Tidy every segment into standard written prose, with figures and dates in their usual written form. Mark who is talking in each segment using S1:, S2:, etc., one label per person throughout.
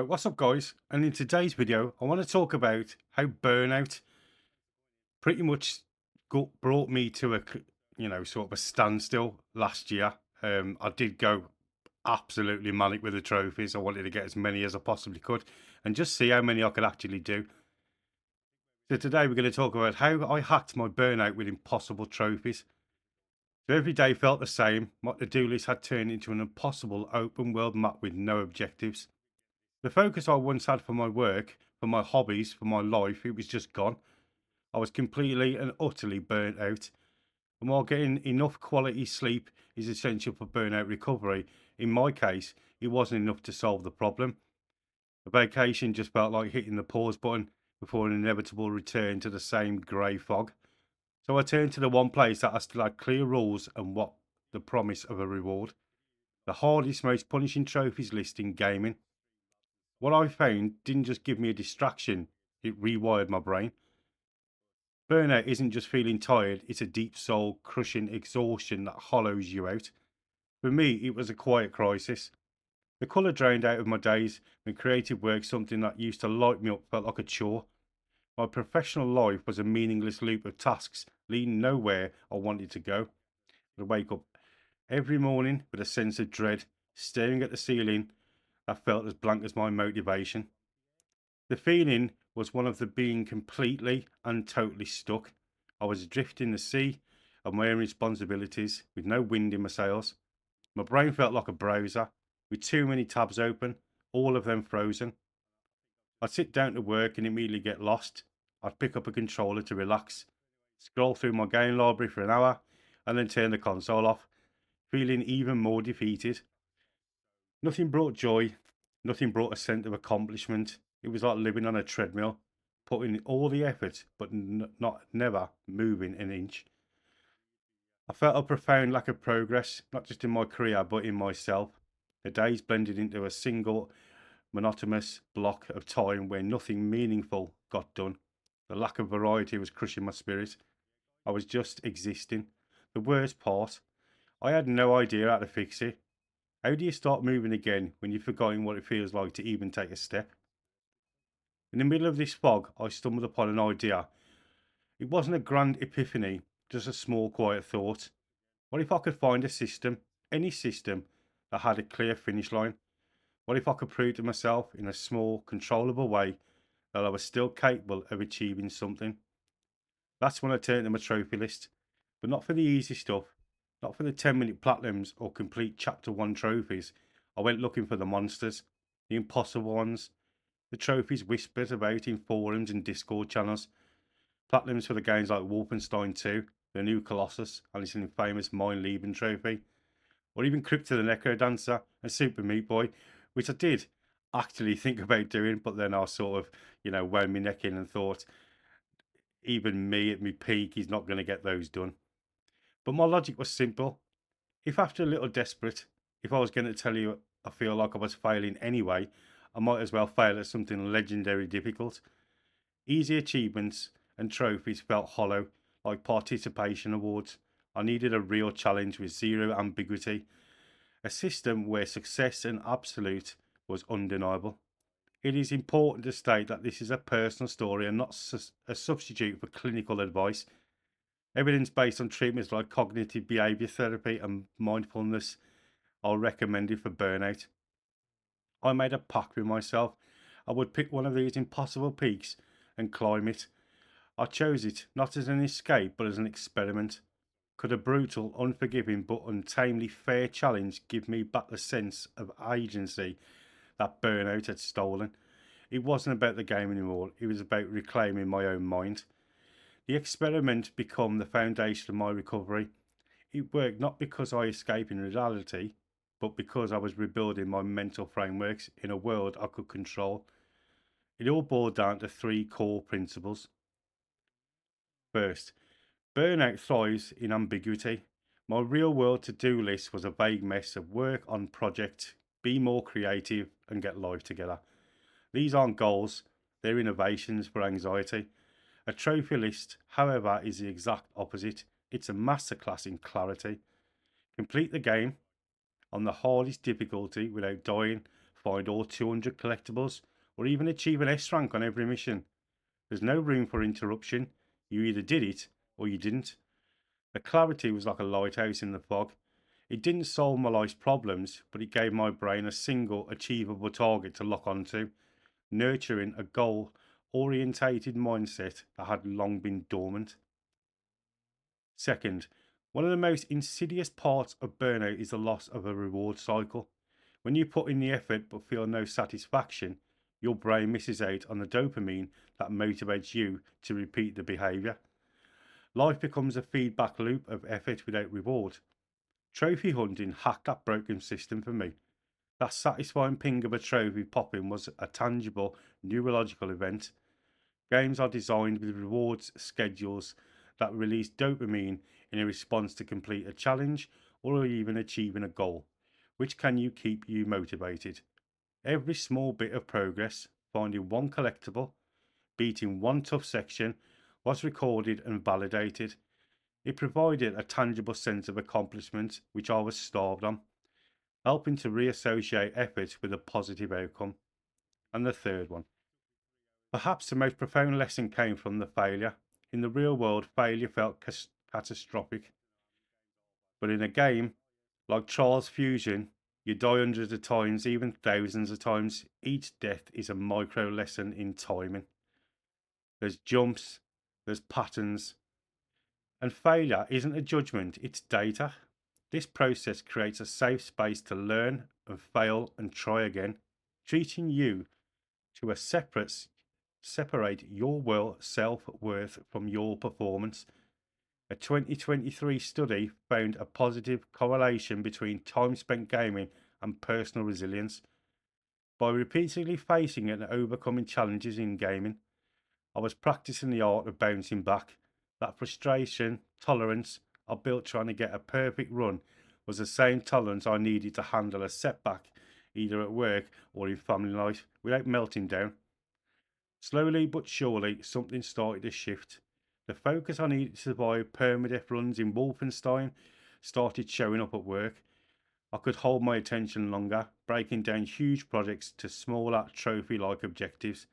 S1: Right, what's up, guys? And in today's video, I want to talk about how burnout pretty much brought me to sort of a standstill last year. I did go absolutely manic with the trophies. I wanted to get as many as I possibly could and just see how many I could actually do. So today we're going to talk about how I hacked my burnout with impossible trophies. So every day felt the same. My to-do list had turned into an impossible open world map with no objectives. The focus I once had for my work, for my hobbies, for my life, it was just gone. I was completely and utterly burnt out. And while getting enough quality sleep is essential for burnout recovery, in my case, it wasn't enough to solve the problem. A vacation just felt like hitting the pause button before an inevitable return to the same grey fog. So I turned to the one place that I still had clear rules and what the promise of a reward. The hardest, most punishing trophies list in gaming. What I found didn't just give me a distraction, it rewired my brain. Burnout isn't just feeling tired, it's a deep soul crushing exhaustion that hollows you out. For me, it was a quiet crisis. The colour drained out of my days when creative work, something that used to light me up, felt like a chore. My professional life was a meaningless loop of tasks leading nowhere I wanted to go. I'd wake up every morning with a sense of dread, staring at the ceiling that felt as blank as my motivation. The feeling was one of the being completely and totally stuck. I was adrift in the sea of my own responsibilities with no wind in my sails. My brain felt like a browser with too many tabs open, all of them frozen. I'd sit down to work and immediately get lost. I'd pick up a controller to relax, scroll through my game library for an hour, and then turn the console off, feeling even more defeated. Nothing brought joy, nothing brought a sense of accomplishment. It was like living on a treadmill, putting in all the effort but not never moving an inch. I felt a profound lack of progress, not just in my career but in myself. The days blended into a single monotonous block of time where nothing meaningful got done. The lack of variety was crushing my spirit. I was just existing. The worst part, I had no idea how to fix it. How do you start moving again when you've forgotten what it feels like to even take a step? In the middle of this fog, I stumbled upon an idea. It wasn't a grand epiphany, just a small, quiet thought. What if I could find a system, any system, that had a clear finish line? What if I could prove to myself in a small, controllable way that I was still capable of achieving something? That's when I turned to my trophy list, but not for the easy stuff, not for the 10-minute platinums or complete chapter 1 trophies. I went looking for the monsters, the impossible ones, the trophies whispered about in forums and Discord channels. Platinums for the games like Wolfenstein 2, the new Colossus, and its infamous Mine Leaving trophy, or even Crypto the Necro Dancer and Super Meat Boy, which I did actually think about doing, but then I sort of, wound my neck in and thought, even me at my peak is not going to get those done. But my logic was simple. If after a little desperate, if I was going to tell you I feel like I was failing anyway, I might as well fail at something legendary difficult. Easy achievements and trophies felt hollow, like participation awards. I needed a real challenge with zero ambiguity, a system where success and absolute was undeniable. It is important to state that this is a personal story and not a substitute for clinical advice. Evidence based on treatments like cognitive behavior therapy and mindfulness are recommended for burnout. I made a pact with myself. I would pick one of these impossible peaks and climb it. I chose it not as an escape but as an experiment. Could a brutal, unforgiving but untamely fair challenge give me back the sense of agency that burnout had stolen? It wasn't about the game anymore, it was about reclaiming my own mind. The experiment became the foundation of my recovery. It worked not because I escaped in reality, but because I was rebuilding my mental frameworks in a world I could control. It all boiled down to three core principles. First, burnout thrives in ambiguity. My real world to do list was a vague mess of work on project, be more creative, and get life together. These aren't goals, they're innovations for anxiety. A trophy list, however, is the exact opposite. It's a masterclass in clarity. Complete the game on the hardest difficulty without dying, find all 200 collectibles or even achieve an S rank on every mission. There's no room for interruption. You either did it or you didn't. The clarity was like a lighthouse in the fog. It didn't solve my life's problems, but it gave my brain a single achievable target to lock onto, nurturing a goal orientated mindset that had long been dormant. Second, one of the most insidious parts of burnout is the loss of a reward cycle. When you put in the effort but feel no satisfaction, your brain misses out on the dopamine that motivates you to repeat the behavior. Life becomes a feedback loop of effort without reward. Trophy hunting hacked that broken system for me. That satisfying ping of a trophy popping was a tangible neurological event. Games are designed with rewards schedules that release dopamine in a response to complete a challenge or even achieving a goal, which can you keep you motivated. Every small bit of progress, finding one collectible, beating one tough section, was recorded and validated. It provided a tangible sense of accomplishment which I was starved on, helping to reassociate effort with a positive outcome. And the third one. Perhaps the most profound lesson came from the failure. In the real world, failure felt catastrophic. But in a game like Trials Fusion, you die hundreds of times, even thousands of times. Each death is a micro lesson in timing. There's jumps, there's patterns, and failure isn't a judgment, it's data. This process creates a safe space to learn and fail and try again, treating you to separate your self-worth from your performance. A 2023 study found a positive correlation between time spent gaming and personal resilience. By repeatedly facing and overcoming challenges in gaming, I was practicing the art of bouncing back. That frustration, tolerance I built trying to get a perfect run was the same tolerance I needed to handle a setback, either at work or in family life, without melting down. Slowly but surely, something started to shift. The focus I needed to survive permadeath runs in Wolfenstein started showing up at work. I could hold my attention longer, breaking down huge projects to smaller, trophy like objectives.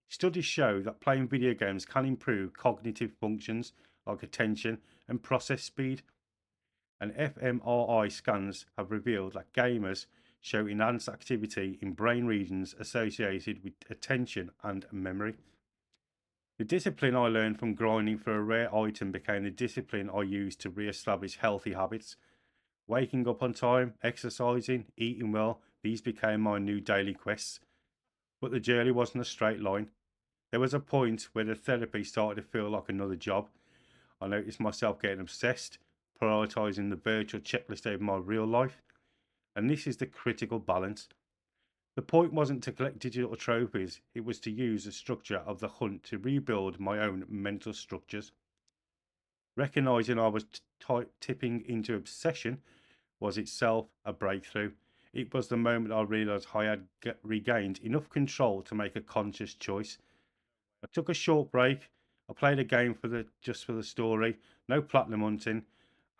S1: Studies show that playing video games can improve cognitive functions like attention and process speed, and fMRI scans have revealed that gamers show enhanced activity in brain regions associated with attention and memory. The discipline I learned from grinding for a rare item became the discipline I used to re-establish healthy habits. Waking up on time, exercising, eating well, these became my new daily quests. But the journey wasn't a straight line. There was a point where the therapy started to feel like another job. I noticed myself getting obsessed, prioritising the virtual checklist over my real life. And this is the critical balance. The point wasn't to collect digital trophies, it was to use the structure of the hunt to rebuild my own mental structures. Recognizing I was tipping into obsession was itself a breakthrough. It was the moment I realized I had regained enough control to make a conscious choice. I took a short break. I played a game just for the story, no platinum hunting,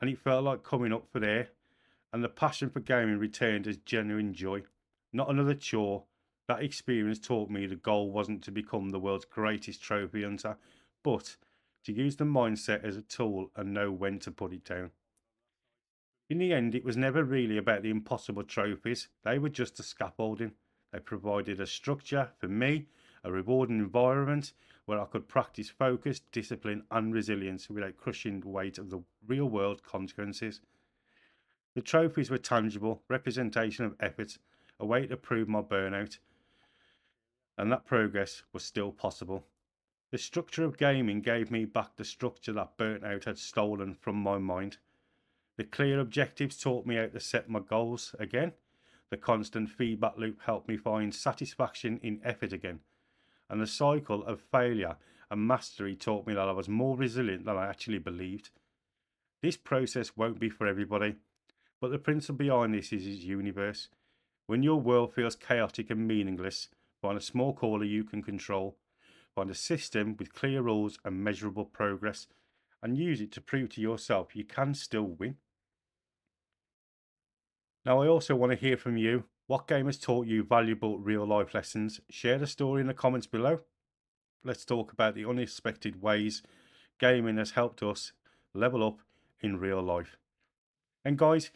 S1: and it felt like coming up for air. And the passion for gaming returned as genuine joy, not another chore. That experience taught me the goal wasn't to become the world's greatest trophy hunter, but to use the mindset as a tool and know when to put it down. In the end, it was never really about the impossible trophies, they were just a scaffolding. They provided a structure for me, a rewarding environment where I could practice focus, discipline, and resilience without crushing the weight of the real world consequences. The trophies were tangible, representation of effort, a way to prove my burnout, and that progress was still possible. The structure of gaming gave me back the structure that burnout had stolen from my mind. The clear objectives taught me how to set my goals again. The constant feedback loop helped me find satisfaction in effort again. And the cycle of failure and mastery taught me that I was more resilient than I actually believed. This process won't be for everybody, but the principle behind this is its universe. When your world feels chaotic and meaningless, find a small corner you can control. Find a system with clear rules and measurable progress, and use it to prove to yourself you can still win. Now, I also want to hear from you. What game has taught you valuable real life lessons? Share the story in the comments below. Let's talk about the unexpected ways gaming has helped us level up in real life. And guys,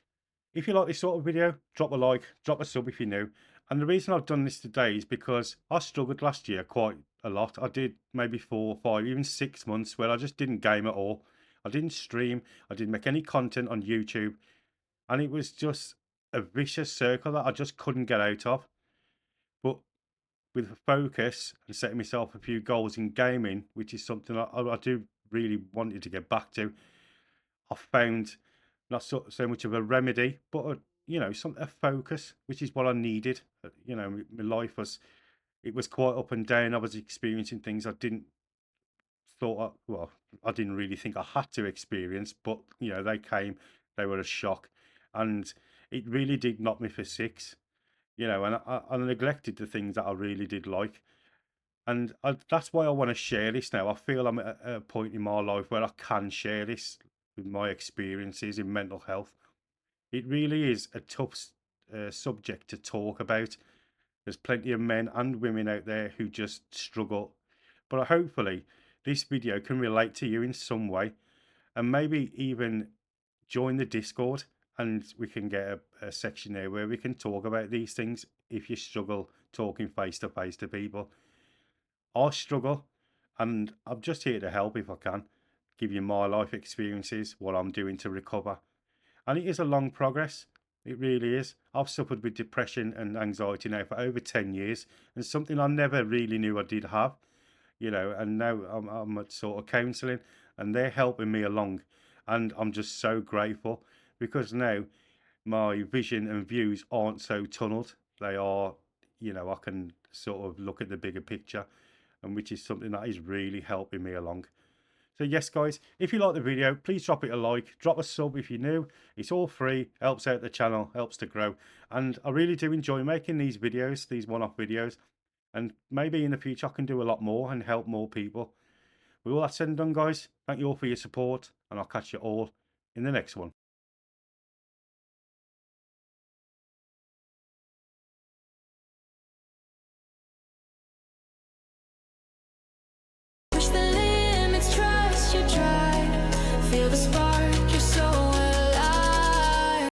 S1: if you like this sort of video, drop a like, drop a sub if you're new. And the reason I've done this today is because I struggled last year quite a lot. I did maybe 4, 5, even 6 months where I just didn't game at all. I didn't stream, I didn't make any content on YouTube, and it was just a vicious circle that I just couldn't get out of. But with focus and setting myself a few goals in gaming, which is something I do really wanted to get back to, I found not so much of a remedy, but a focus, which is what I needed. My life was, it was quite up and down. I was experiencing things I didn't well, I didn't really think I had to experience, but they came, they were a shock, and it really did knock me for six. And I neglected the things that I really did like. And that's why I want to share this now. I feel I'm at a point in my life where I can share this with my experiences in mental health. It really is a tough subject to talk about. There's plenty of men and women out there who just struggle. But hopefully, this video can relate to you in some way, and maybe even join the Discord, and we can get a section there where we can talk about these things if you struggle talking face to face to people. I struggle, and I'm just here to help if I can, give you my life experiences, what I'm doing to recover. And it is a long progress. It really is. I've suffered with depression and anxiety now for over 10 years, and something I never really knew I did have, and now I'm at sort of counselling, and they're helping me along. And I'm just so grateful because now my vision and views aren't so tunneled. They are, I can sort of look at the bigger picture, and which is something that is really helping me along. So yes, guys, if you like the video, please drop it a like, drop a sub if you're new. It's all free, helps out the channel, helps to grow. And I really do enjoy making these videos, these one-off videos. And maybe in the future I can do a lot more and help more people. With all that said and done, guys, thank you all for your support, and I'll catch you all in the next one.